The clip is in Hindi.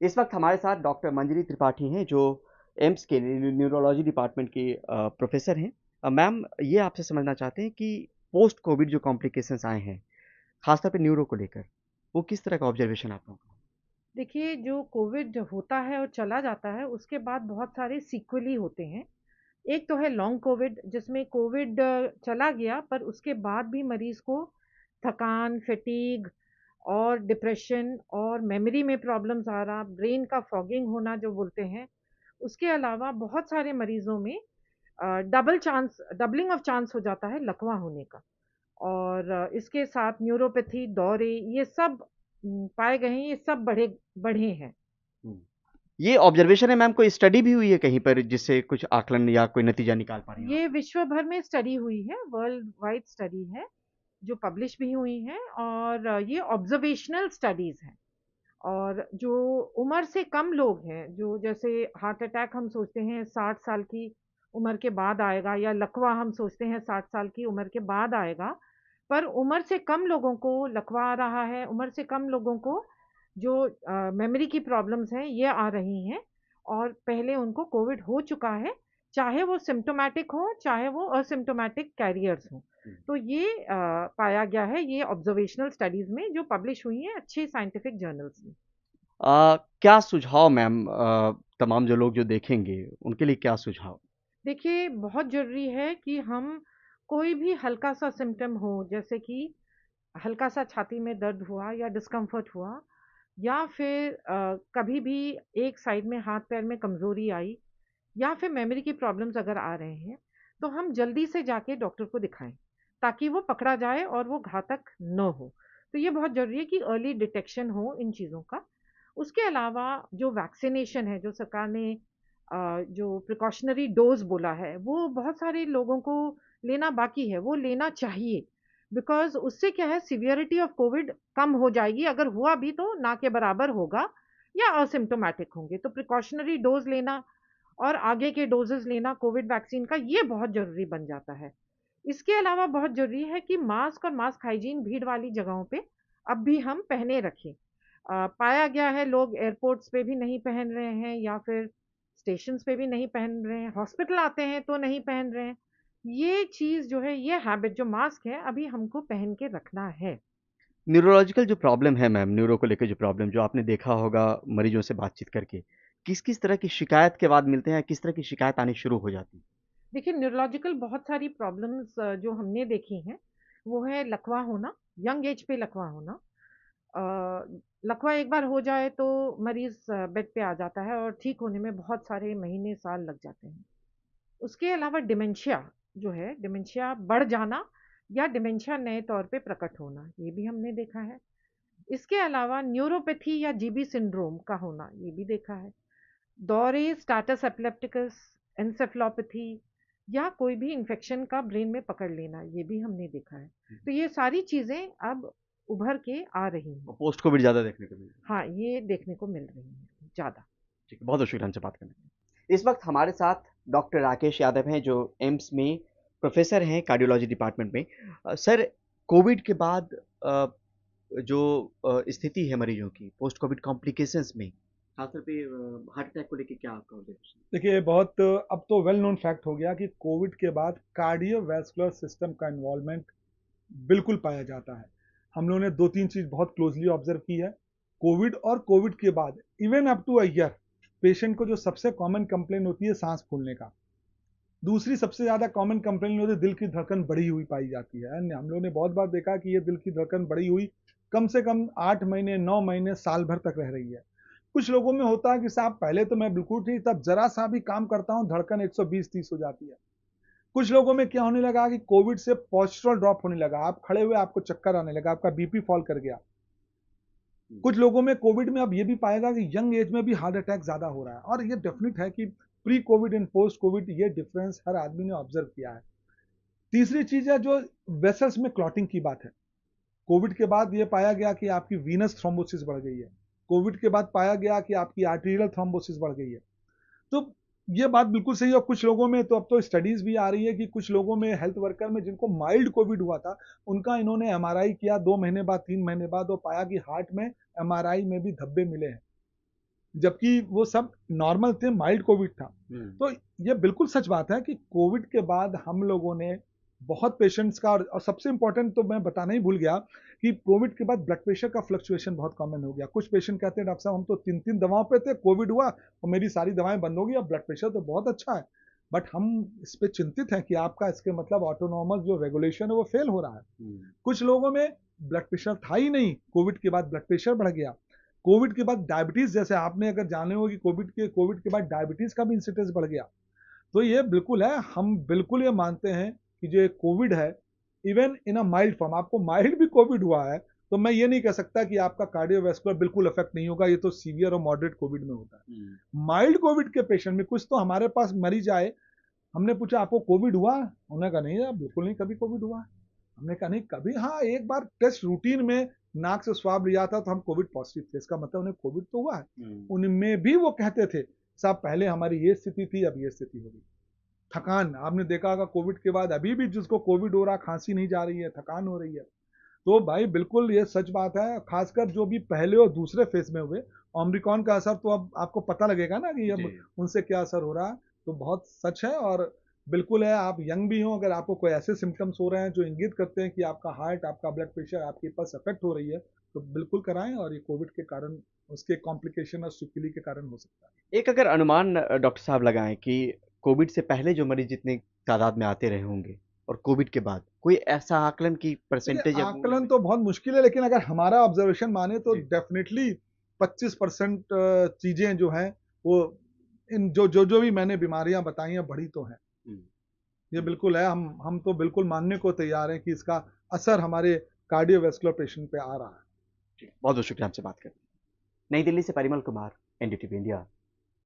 इस वक्त हमारे साथ डॉक्टर मंजरी त्रिपाठी हैं जो एम्स के न्यूरोलॉजी डिपार्टमेंट की प्रोफेसर हैं। मैम, ये आपसे समझना चाहते हैं कि पोस्ट कोविड जो कॉम्प्लिकेशंस आए हैं, खासतौर पे न्यूरो को लेकर, वो किस तरह का ऑब्जर्वेशन आप लोगों का? देखिए, जो कोविड होता है और चला जाता है, उसके बाद बहुत सारे सीक्वली होते हैं। एक तो है लॉन्ग कोविड, जिसमें कोविड चला गया, पर उसके बाद भी मरीज़ को थकान, फैटीग और डिप्रेशन और मेमोरी में प्रॉब्लम्स आ रहा, ब्रेन का फॉगिंग होना जो बोलते हैं। उसके अलावा बहुत सारे मरीज़ों में डबलिंग ऑफ चांस हो जाता है लकवा होने का। और इसके साथ न्यूरोपैथी, दौरे, ये सब पाए गए हैं, ये सब बढ़े बढ़े हैं। हम्म। ये ऑब्जर्वेशन है मैम, कोई स्टडी भी हुई है कहीं पर जिससे कुछ आकलन या कोई नतीजा निकाल पा रही हो आप? ये विश्व भर में स्टडी हुई है, वर्ल्ड वाइड स्टडी है, जो पब्लिश भी हुई हैं और ये ऑब्जर्वेशनल स्टडीज़ हैं। और जो उम्र से कम लोग हैं, जो जैसे हार्ट अटैक हम सोचते हैं 60 साल की उम्र के बाद आएगा या लकवा हम सोचते हैं 60 साल की उम्र के बाद आएगा, पर उम्र से कम लोगों को लकवा आ रहा है, उम्र से कम लोगों को जो मेमोरी की प्रॉब्लम्स हैं, ये आ रही हैं और पहले उनको कोविड हो चुका है, चाहे वो सिम्प्टोमैटिक हो, चाहे वो असिम्प्टोमैटिक कैरियर्स हों। तो ये पाया गया है, ये ऑब्जर्वेशनल स्टडीज़ में जो पब्लिश हुई हैं अच्छे साइंटिफिक जर्नल्स में। क्या सुझाव मैम, तमाम जो लोग जो देखेंगे उनके लिए क्या सुझाव? देखिए, बहुत ज़रूरी है कि हम कोई भी हल्का-सा सिम्पटम हो, जैसे कि हल्का-सा छाती में दर्द हुआ या डिस्कम्फ़र्ट हुआ या फिर कभी भी एक साइड में हाथ-पैर में कमज़ोरी आई या फिर मेमोरी की प्रॉब्लम्स अगर आ रहे हैं, तो हम जल्दी से जाके डॉक्टर को दिखाएँ, ताकि वो पकड़ा जाए और वो घातक न हो। तो ये बहुत ज़रूरी है कि अर्ली डिटेक्शन हो इन चीज़ों का। उसके अलावा जो वैक्सिनेशन है, जो सरकार ने जो प्रिकॉशनरी डोज़ बोला है, वो बहुत सारे लोगों को लेना बाकी है, वो लेना चाहिए। बिकॉज़ उससे क्या है, सीवियरिटी ऑफ कोविड कम हो जाएगी, अगर हुआ भी तो ना के बराबर होगा या असिम्प्टोमैटिक होंगे। तो प्रिकॉशनरी डोज़ लेना और आगे के डोज़ेज़ लेना कोविड वैक्सीन का, ये बहुत ज़रूरी बन जाता है। इसके अलावा बहुत ज़रूरी है कि मास्क और मास्क हाइजीन भीड़ वाली जगहों पे अब भी हम पहने रखें। पाया गया है लोग एयरपोर्ट्स पे भी नहीं पहन रहे हैं या फिर स्टेशंस पे भी नहीं पहन रहे हैं, हॉस्पिटल आते हैं तो नहीं पहन रहे हैं। ये चीज़ जो है, ये हैबिट जो मास्क है, अभी हमको पहन के रखना है। न्यूरोलॉजिकल जो प्रॉब्लम है मैम, न्यूरो को लेकर जो प्रॉब्लम जो आपने देखा होगा मरीजों से बातचीत करके, किस-किस तरह की शिकायत के बाद मिलते हैं, किस तरह की शिकायत आनी शुरू हो जाती है? देखिए, न्यूरोलॉजिकल बहुत सारी प्रॉब्लम्स जो हमने देखी हैं, वो है लकवा होना, यंग एज पे लकवा होना। लकवा एक बार हो जाए तो मरीज़ बेड पे आ जाता है और ठीक होने में बहुत सारे महीने, साल लग जाते हैं। उसके अलावा डिमेंशिया जो है, डिमेंशिया बढ़ जाना या डिमेंशिया नए तौर पे प्रकट होना, ये भी हमने देखा है। इसके अलावा न्यूरोपैथी या जीबी सिंड्रोम का होना, ये भी देखा है। दौरे, स्टाटस एपिलेप्टिकस, एन्सेफेलोपैथी या कोई भी इन्फेक्शन का ब्रेन में पकड़ लेना, ये भी हमने देखा है। तो ये सारी चीज़ें अब उभर के आ रही हैं। और पोस्ट कोविड ज़्यादा देखने को मिल रही है। हाँ, ये देखने को मिल रही हैं ज़्यादा। ठीक है, बहुत-बहुत शुक्रिया हमसे बात करने के लिए। इस वक्त हमारे साथ डॉक्टर राकेश यादव हैं जो एम्स में प्रोफेसर हैं कार्डियोलॉजी डिपार्टमेंट में। सर, कोविड के बाद जो स्थिति है मरीजों की पोस्ट कोविड कॉम्प्लिकेशंस में, खासतौर पे हार्ट अटैक को लेके क्या आपका ऑब्जर्वेशन? देखिए बहुत अब तो वेल नोन फैक्ट हो गया कि कोविड के बाद कार्डियोवैस्कुलर सिस्टम का इन्वॉल्वमेंट बिल्कुल पाया जाता है। हम लोगों ने दो तीन चीज़ बहुत क्लोजली ऑब्जर्व की है। कोविड और कोविड के बाद even up to a year patient को जो सबसे कॉमन कंप्लेन होती है सांस फूलने का। दूसरी सबसे ज़्यादा कॉमन कंप्लेन होती है दिल की धड़कन बढ़ी हुई पाई जाती है। एंड हम लोगों ने बहुत बार देखा कि ये दिल की धड़कन बढ़ी हुई कम से कम 8 महीने 9 महीने साल भर तक रह रही है। कुछ लोगों में होता है कि साहब पहले तो मैं बिल्कुल ठीक, तब जरा सा भी काम करता हूँ धड़कन 120-30 हो जाती है। कुछ लोगों में क्या होने लगा कि कोविड से पोस्चरल ड्रॉप होने लगा, आप खड़े हुए आपको चक्कर आने लगा, आपका बीपी फॉल कर गया। कुछ लोगों में कोविड में अब ये भी पाएगा कि यंग एज में भी हार्ट अटैक ज्यादा हो रहा है। और ये डेफिनेट है कि pre Covid and post Covid ये डिफरेंस हर आदमी ने ऑब्जर्व किया है। तीसरी चीज है जो वेसल्स में क्लॉटिंग की बात है। कोविड के बाद ये पाया गया कि आपकी वीनस थ्रोम्बोसिस बढ़ गई है। कोविड के बाद पाया गया कि आपकी आर्टीरियल थ्रोम्बोसिस बढ़ गई है। तो ये बात बिल्कुल सही है। और कुछ लोगों में तो अब तो स्टडीज भी आ रही है कि कुछ लोगों में हेल्थ वर्कर में जिनको माइल्ड कोविड हुआ था, उनका इन्होंने एमआरआई किया 2 महीने बाद 3 महीने बाद, और पाया कि हार्ट में एमआरआई में भी धब्बे मिले हैं। जबकि वो सब नॉर्मल थे, माइल्ड कोविड था। तो ये बिल्कुल सच बात है कि कोविड के बाद हम लोगों ने बहुत पेशेंट्स का, और सबसे इंपॉर्टेंट तो मैं बताना ही भूल गया कि कोविड के बाद ब्लड प्रेशर का फ्लक्चुएशन बहुत कॉमन हो गया। कुछ पेशेंट कहते हैं डॉक्टर साहब हम तो 3-3 दवाओं पे थे, कोविड हुआ और मेरी सारी दवाएं बंद हो गई, अब ब्लड प्रेशर तो बहुत अच्छा है। बट हम इस पे चिंतित हैं कि आपका इसके मतलब ऑटोनॉमस जो रेगुलेशन है वो फेल हो रहा है। कुछ लोगों में ब्लड प्रेशर था ही नहीं, कोविड के बाद ब्लड प्रेशर बढ़ गया। कोविड के बाद डायबिटीज, जैसे आपने अगर जाने हो कि कोविड के बाद डायबिटीज का भी इंसिडेंस बढ़ गया। तो ये बिल्कुल है, हम बिल्कुल ये मानते हैं कि जो कोविड है, even in a mild form, आपको माइल्ड भी कोविड हुआ है तो मैं ये नहीं कह सकता कि आपका कार्डियोवैस्कुलर बिल्कुल इफेक्ट नहीं होगा, ये तो सीवियर और मॉडरेट कोविड में होता है। माइल्ड कोविड के पेशेंट में कुछ तो हमारे पास मरीज आए, हमने पूछा आपको कोविड हुआ, उन्होंने कहा नहीं बिल्कुल नहीं, कभी कोविड हुआ। हमने कहा नहीं कभी, हाँ एक बार टेस्ट रूटीन में नाक से स्वाब लिया था तो हम कोविड पॉजिटिव थे, इसका मतलब उन्हें कोविड तो हुआ है। उनमें भी वो कहते थे साहब पहले हमारी ये स्थिति थी, अब ये स्थिति हो गई। थकान, आपने देखा होगा कोविड के बाद अभी भी जिसको कोविड हो रहा, खांसी नहीं जा रही है, थकान हो रही है। तो भाई बिल्कुल ये सच बात है, खासकर जो भी पहले और दूसरे फेज में हुए। ओमिक्रॉन का असर तो अब आपको पता लगेगा ना कि अब उनसे क्या असर हो रहा है, तो बहुत सच है। और बिल्कुल है, आप यंग भी हो, अगर आपको कोई ऐसे सिम्टम्स हो रहे हैं जो इंगित करते हैं कि आपका हार्ट, आपका ब्लड प्रेशर, आपकी पल्स अफेक्ट हो रही है, तो बिल्कुल कराएं। और ये कोविड के कारण, उसके कॉम्प्लिकेशन और सिक्वेली के कारण हो सकता है। एक अगर अनुमान डॉक्टर साहब लगाएं कि कोविड से पहले जो मरीज जितने तादाद में आते रहे होंगे और कोविड के बाद कोई ऐसा आकलन की परसेंटेज या आकलन तो बहुत मुश्किल है, लेकिन अगर हमारा ऑब्जर्वेशन माने तो डेफिनेटली 25% चीजें जो हैं वो इन जो भी मैंने बीमारियां बताई हैं बढ़ी तो हैं। ये बिल्कुल है, हम तो बिल्कुल मानने को तैयार हैं कि इसका असर हमारे कार्डियोवैस्कुलर पेशेंट पे आ रहा है। बहुत बहुत शुक्रिया हमसे बात करने। नई दिल्ली से परिमल कुमार, एनडीटीवी इंडिया।